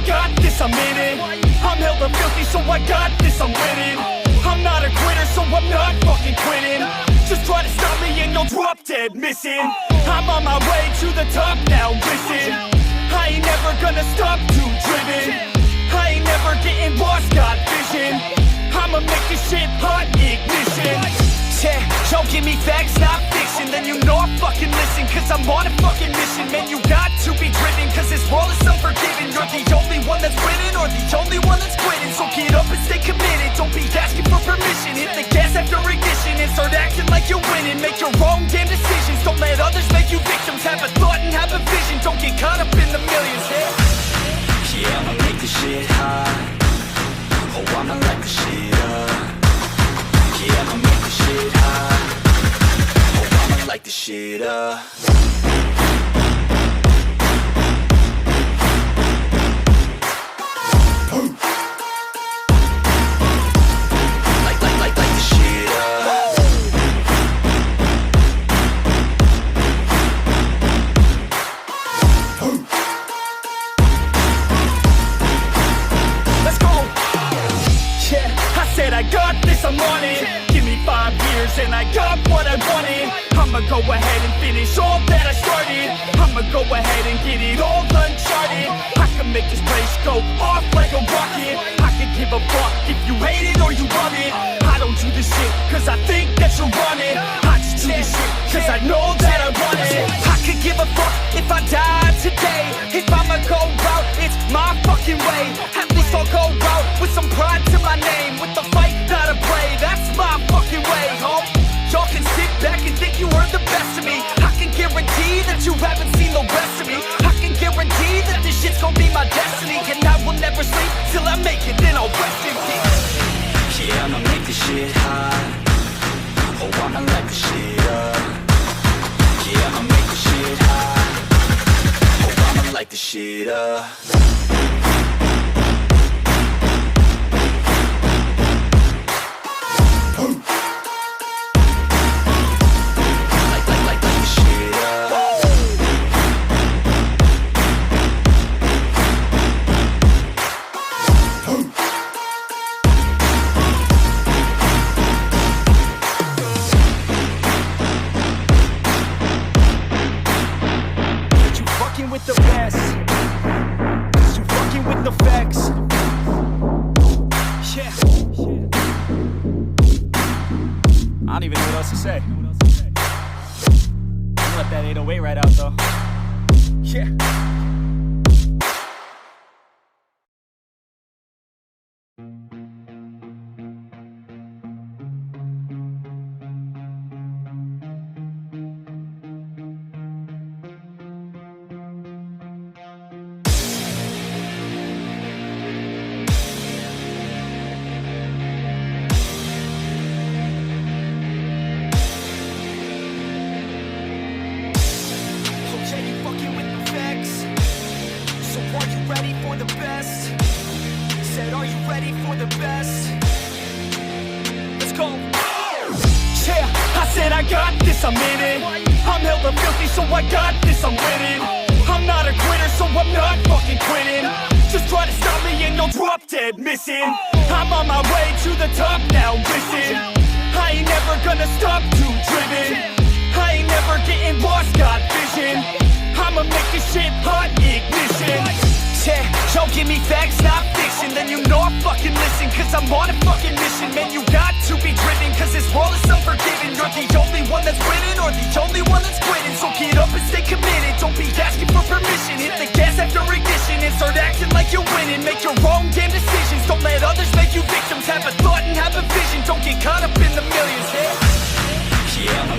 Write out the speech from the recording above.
got this, I'm in it. I'm hella filthy, so I got this, I'm winning. I'm not a quitter, so I'm not fucking quitting. Just try to stop me and you'll drop dead missing. I'm on my way to the top now, listen. I ain't never gonna stop, too driven. I ain't never getting lost, got vision. I'ma make this shit hot, ignition. Yeah, don't give me facts, not fiction. Then you know I fucking listen, cause I'm on a fucking mission. Man, you got to be driven, cause this world is unforgiving. You're the only one that's winning, or the only one that's quitting. So get up and stay committed, don't be asking for permission. Hit the gas after ignition and start acting like you're winning. Make your own damn decisions, don't let others make you victims. Have a thought and have a vision, don't get caught up in the millions. Yeah, I'ma make this shit hot. Oh, I'ma light the shit up. Yeah, I'ma make this shit hot. Oh, I'ma light this shit up. Light this shit up. Let's go. Yeah, I said I got this, I'm on it. Give me 5 years and I got what I wanted. I'ma go ahead and finish all that I started. I'ma go ahead and get it all uncharted. I can make this place go off like a rocket. I can give a fuck if you hate it or you love it. I don't do this shit cause I think that you want it. I just do this shit cause I know that I want it. I could give a fuck if I die today. If I'ma go out, it's my fucking way. At least I'll go out with some pride to my name. With the fight that I play, that's my fucking way, home. Y'all can sit back and think you heard the best of me. I can guarantee that you haven't seen the rest of me. I can guarantee that this shit's gonna be my destiny. And I will never sleep till I make it, then I'll rest in peace. Yeah, I'ma make this shit hot. Oh, I'ma light this shit up. Yeah, I'ma make this shit hot. Oh, I'ma light this shit up. With the best, you fucking with the facts. Yeah. I don't even know what else to say. I'll let that 808 right out though. Yeah. I got this, I'm in it. I'm hella filthy, so I got this, I'm winning. I'm not a quitter, so I'm not fucking quitting. Just try to stop me and you'll drop dead missing. I'm on my way to the top now, listen. I ain't never gonna stop, too driven. I ain't never getting lost, got vision. I'ma make this shit hot, ignition. Yeah, don't give me facts, not fiction. Then you know I fucking listen, cause I'm on a fucking mission. Man, you got to be driven, cause this world is unforgiving. You're the only one that's winning, or the only one that's quitting. So get up and stay committed, don't be asking for permission. Hit the gas after ignition and start acting like you're winning. Make your own damn decisions, don't let others make you victims. Have a